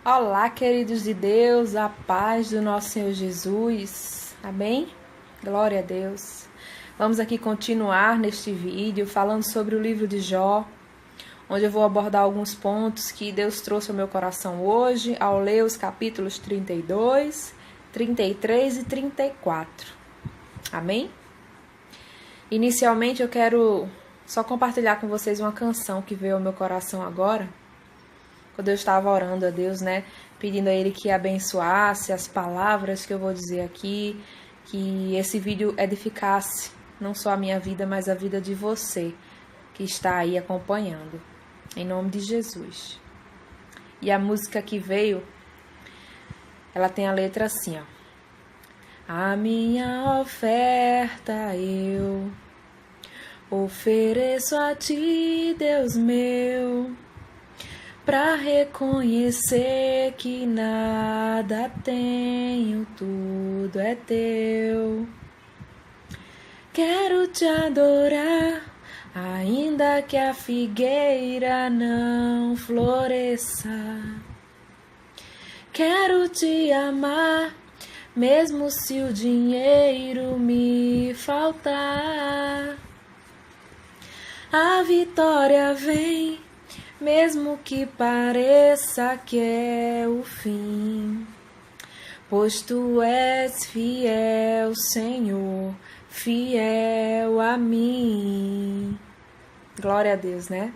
Olá, queridos de Deus, a paz do nosso Senhor Jesus. Amém? Glória a Deus. Vamos aqui continuar neste vídeo falando sobre o livro de Jó, onde eu vou abordar alguns pontos que Deus trouxe ao meu coração hoje, ao ler os capítulos 32, 33 e 34. Amém? Inicialmente eu quero só compartilhar com vocês uma canção que veio ao meu coração agora, quando eu estava orando a Deus, né, pedindo a Ele que abençoasse as palavras que eu vou dizer aqui, que esse vídeo edificasse não só a minha vida, mas a vida de você que está aí acompanhando, em nome de Jesus. E a música que veio, ela tem a letra assim, ó. A minha oferta eu ofereço a Ti, Deus meu, pra reconhecer que nada tenho, tudo é Teu. Quero Te adorar, ainda que a figueira não floresça. Quero Te amar, mesmo se o dinheiro me faltar. A vitória vem, mesmo que pareça que é o fim, pois Tu és fiel, Senhor, fiel a mim. Glória a Deus, né?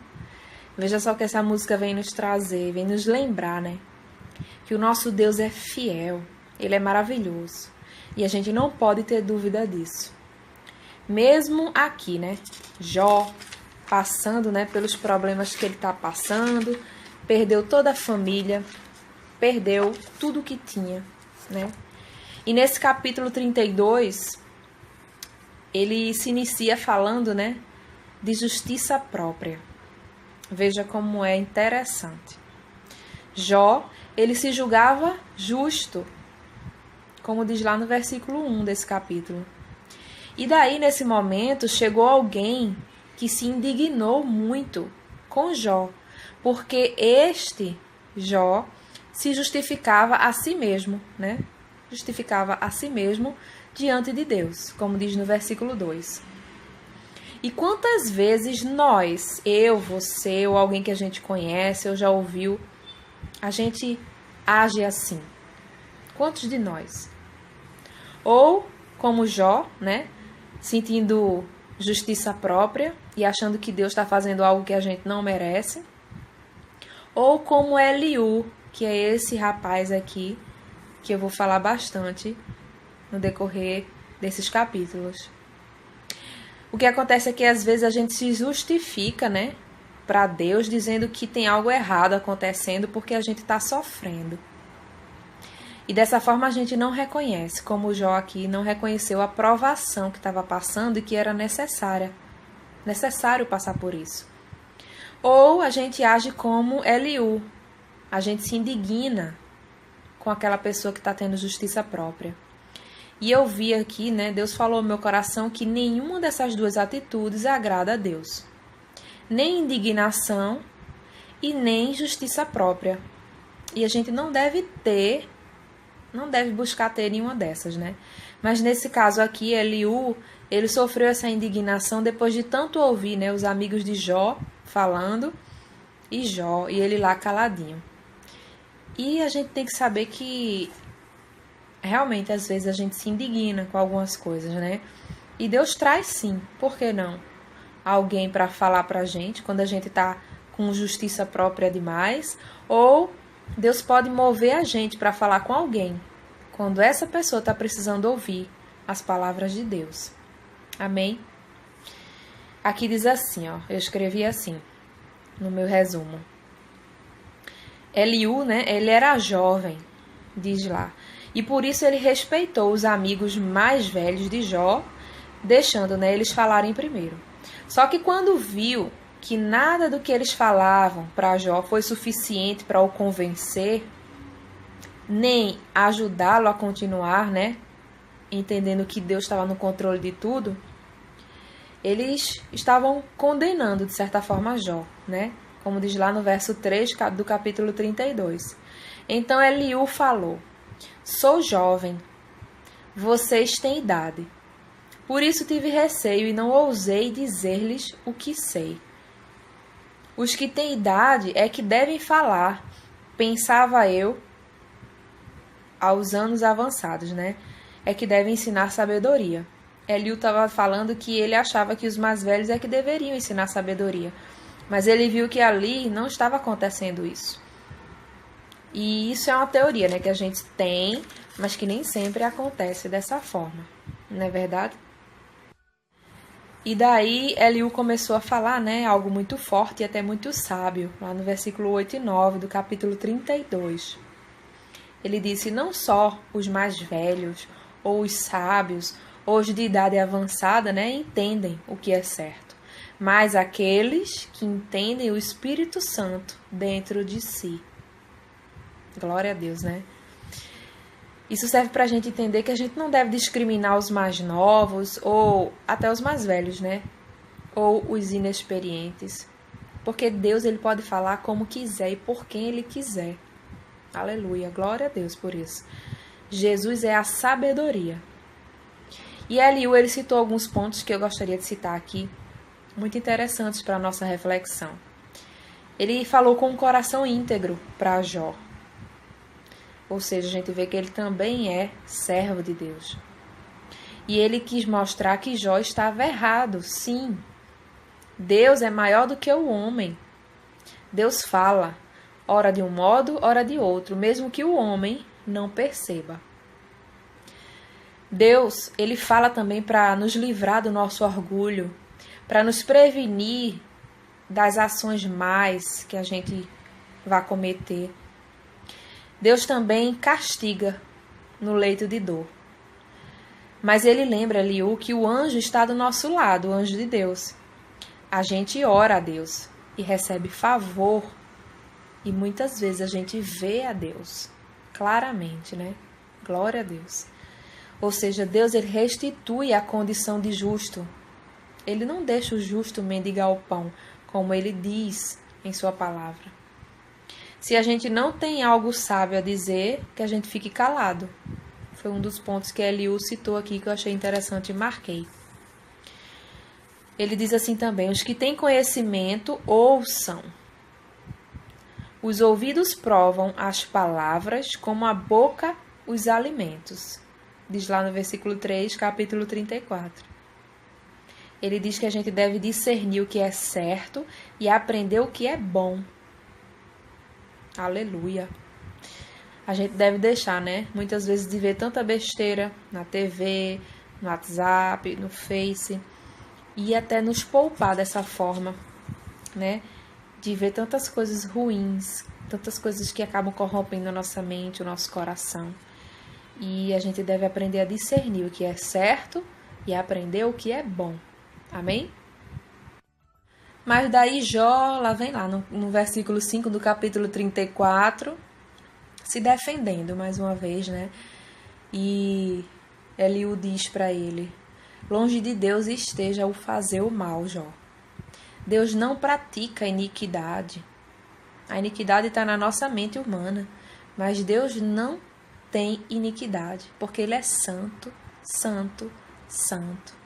Veja só que essa música vem nos trazer, vem nos lembrar, né? Que o nosso Deus é fiel, Ele é maravilhoso. E a gente não pode ter dúvida disso. Mesmo aqui, né? Jó, passando, né, pelos problemas que ele está passando, perdeu toda a família, perdeu tudo que tinha, né? E nesse capítulo 32, ele se inicia falando, né, de justiça própria. Veja como é interessante. Jó, ele se julgava justo, como diz lá no versículo 1 desse capítulo. E daí, nesse momento, chegou alguém que se indignou muito com Jó, porque este, Jó, se justificava a si mesmo, né? Justificava a si mesmo diante de Deus, como diz no versículo 2. E quantas vezes nós, eu, você, ou alguém que a gente conhece, ou já ouviu, a gente age assim? Quantos de nós? Ou, como Jó, né? Sentindo justiça própria e achando que Deus está fazendo algo que a gente não merece. Ou como Eliú, que é esse rapaz aqui, que eu vou falar bastante no decorrer desses capítulos. O que acontece é que às vezes a gente se justifica, né, para Deus, dizendo que tem algo errado acontecendo porque a gente está sofrendo. E dessa forma a gente não reconhece, como o Jó aqui não reconheceu a provação que estava passando e que era necessário passar por isso. Ou a gente age como Eliú, a gente se indigna com aquela pessoa que está tendo justiça própria. E eu vi aqui, né, Deus falou no meu coração que nenhuma dessas duas atitudes agrada a Deus. Nem indignação e nem justiça própria. E a gente não deve buscar ter nenhuma dessas, né? Mas nesse caso aqui, Eliú, ele sofreu essa indignação depois de tanto ouvir, né, os amigos de Jó falando e ele lá caladinho. E a gente tem que saber que realmente às vezes a gente se indigna com algumas coisas, né? E Deus traz sim, por que não? Alguém para falar pra gente quando a gente tá com justiça própria demais, ou Deus pode mover a gente para falar com alguém, quando essa pessoa está precisando ouvir as palavras de Deus. Amém? Aqui diz assim, ó, eu escrevi assim, no meu resumo. Eliú, né, ele era jovem, diz lá, e por isso ele respeitou os amigos mais velhos de Jó, deixando, né, eles falarem primeiro. Só que quando viu que nada do que eles falavam para Jó foi suficiente para o convencer, nem ajudá-lo a continuar, né? Entendendo que Deus estava no controle de tudo, eles estavam condenando, de certa forma, Jó, né? Como diz lá no verso 3 do capítulo 32. Então Eliú falou: sou jovem, vocês têm idade. Por isso tive receio e não ousei dizer-lhes o que sei. Os que têm idade é que devem falar, pensava eu, aos anos avançados, né? É que devem ensinar sabedoria. Eliú estava falando que ele achava que os mais velhos é que deveriam ensinar sabedoria. Mas ele viu que ali não estava acontecendo isso. E isso é uma teoria, né, que a gente tem, mas que nem sempre acontece dessa forma. Não é verdade? E daí Eliú começou a falar, né, algo muito forte e até muito sábio, lá no versículo 8 e 9 do capítulo 32. Ele disse: não só os mais velhos, ou os sábios, ou os de idade avançada, né, entendem o que é certo, mas aqueles que entendem o Espírito Santo dentro de si. Glória a Deus, né? Isso serve para a gente entender que a gente não deve discriminar os mais novos ou até os mais velhos, né? Ou os inexperientes. Porque Deus, ele pode falar como quiser e por quem ele quiser. Aleluia, glória a Deus por isso. Jesus é a sabedoria. E Eliú, ele citou alguns pontos que eu gostaria de citar aqui, muito interessantes para a nossa reflexão. Ele falou com um coração íntegro para Jó. Ou seja, a gente vê que ele também é servo de Deus. E ele quis mostrar que Jó estava errado, sim. Deus é maior do que o homem. Deus fala, ora de um modo, ora de outro, mesmo que o homem não perceba. Deus, ele fala também para nos livrar do nosso orgulho, para nos prevenir das ações más que a gente vai cometer. Deus também castiga no leito de dor. Mas ele lembra, Eliú, que o anjo está do nosso lado, o anjo de Deus. A gente ora a Deus e recebe favor. E muitas vezes a gente vê a Deus claramente, né? Glória a Deus. Ou seja, Deus, ele restitui a condição de justo. Ele não deixa o justo mendigar o pão, como ele diz em sua palavra. Se a gente não tem algo sábio a dizer, que a gente fique calado. Foi um dos pontos que Eliú citou aqui que eu achei interessante e marquei. Ele diz assim também: os que têm conhecimento, ouçam. Os ouvidos provam as palavras, como a boca os alimentos. Diz lá no versículo 3, capítulo 34. Ele diz que a gente deve discernir o que é certo e aprender o que é bom. Aleluia. A gente deve deixar, né? Muitas vezes de ver tanta besteira na TV, no WhatsApp, no Face, e até nos poupar dessa forma, né? De ver tantas coisas ruins, tantas coisas que acabam corrompendo a nossa mente, o nosso coração. E a gente deve aprender a discernir o que é certo e aprender o que é bom. Amém? Mas daí Jó, lá vem lá, no versículo 5 do capítulo 34, se defendendo mais uma vez, né? E Eliú diz para ele: longe de Deus esteja o fazer o mal, Jó. Deus não pratica iniquidade. A iniquidade está na nossa mente humana, mas Deus não tem iniquidade, porque ele é santo, santo, santo.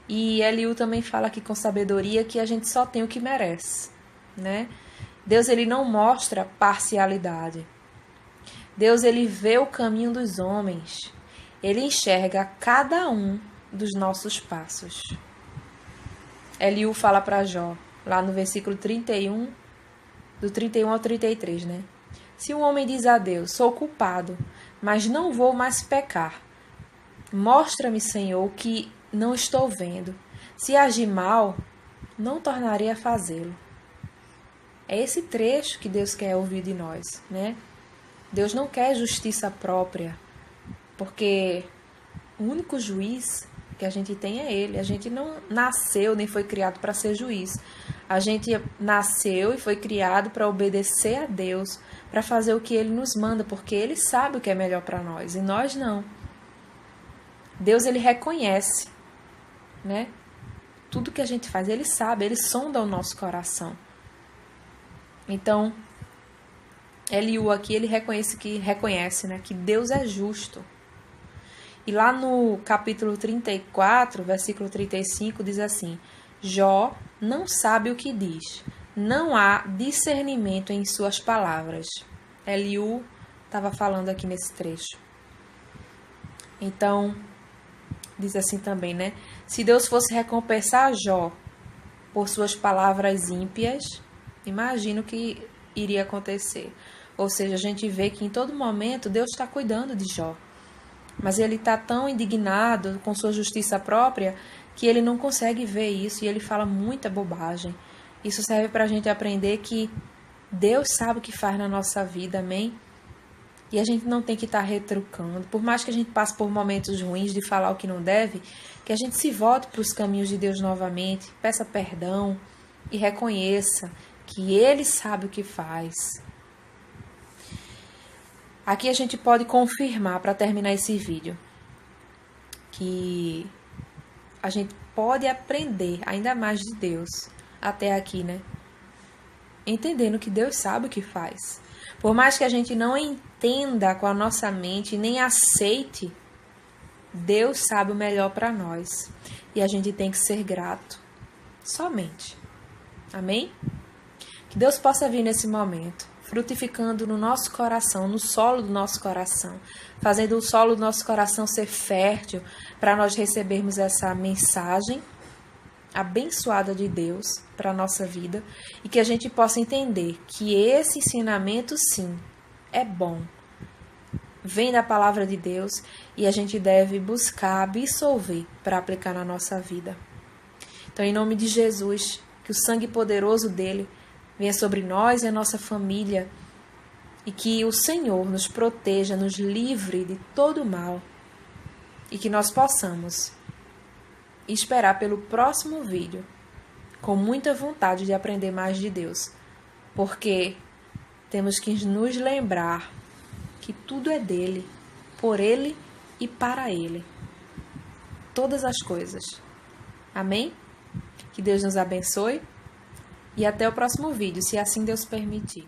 E Eliú também fala aqui com sabedoria que a gente só tem o que merece, né? Deus, ele não mostra parcialidade. Deus, ele vê o caminho dos homens. Ele enxerga cada um dos nossos passos. Eliú fala para Jó, lá no versículo 31, do 31 ao 33, né? Se um homem diz a Deus: sou culpado, mas não vou mais pecar. Mostra-me, Senhor, que não estou vendo. Se agir mal, não tornarei a fazê-lo. É esse trecho que Deus quer ouvir de nós, né? Deus não quer justiça própria, porque o único juiz que a gente tem é Ele. A gente não nasceu nem foi criado para ser juiz. A gente nasceu e foi criado para obedecer a Deus, para fazer o que Ele nos manda, porque Ele sabe o que é melhor para nós e nós não. Deus, ele reconhece, né? Tudo que a gente faz, ele sabe, ele sonda o nosso coração. Então, Eliú aqui, ele reconhece, né, que Deus é justo. E lá no capítulo 34, versículo 35, diz assim: Jó não sabe o que diz, não há discernimento em suas palavras. Eliú estava falando aqui nesse trecho. Então, diz assim também, né? Se Deus fosse recompensar Jó por suas palavras ímpias, imagina o que iria acontecer. Ou seja, a gente vê que em todo momento Deus está cuidando de Jó. Mas ele está tão indignado com sua justiça própria que ele não consegue ver isso e ele fala muita bobagem. Isso serve para a gente aprender que Deus sabe o que faz na nossa vida, amém? E a gente não tem que estar retrucando. Por mais que a gente passe por momentos ruins de falar o que não deve, que a gente se volte para os caminhos de Deus novamente, peça perdão e reconheça que Ele sabe o que faz. Aqui a gente pode confirmar, para terminar esse vídeo, que a gente pode aprender ainda mais de Deus até aqui, né? Entendendo que Deus sabe o que faz. Por mais que a gente não entenda com a nossa mente, nem aceite, Deus sabe o melhor para nós. E a gente tem que ser grato. Somente. Amém? Que Deus possa vir nesse momento, frutificando no nosso coração, no solo do nosso coração, fazendo o solo do nosso coração ser fértil para nós recebermos essa mensagem abençoada de Deus para a nossa vida e que a gente possa entender que esse ensinamento, sim, é bom. Vem da palavra de Deus e a gente deve buscar absolver para aplicar na nossa vida. Então, em nome de Jesus, que o sangue poderoso dele venha sobre nós e a nossa família e que o Senhor nos proteja, nos livre de todo o mal e que nós possamos esperar pelo próximo vídeo com muita vontade de aprender mais de Deus, porque temos que nos lembrar que tudo é dele, por ele e para ele. Todas as coisas. Amém? Que Deus nos abençoe e até o próximo vídeo, se assim Deus permitir.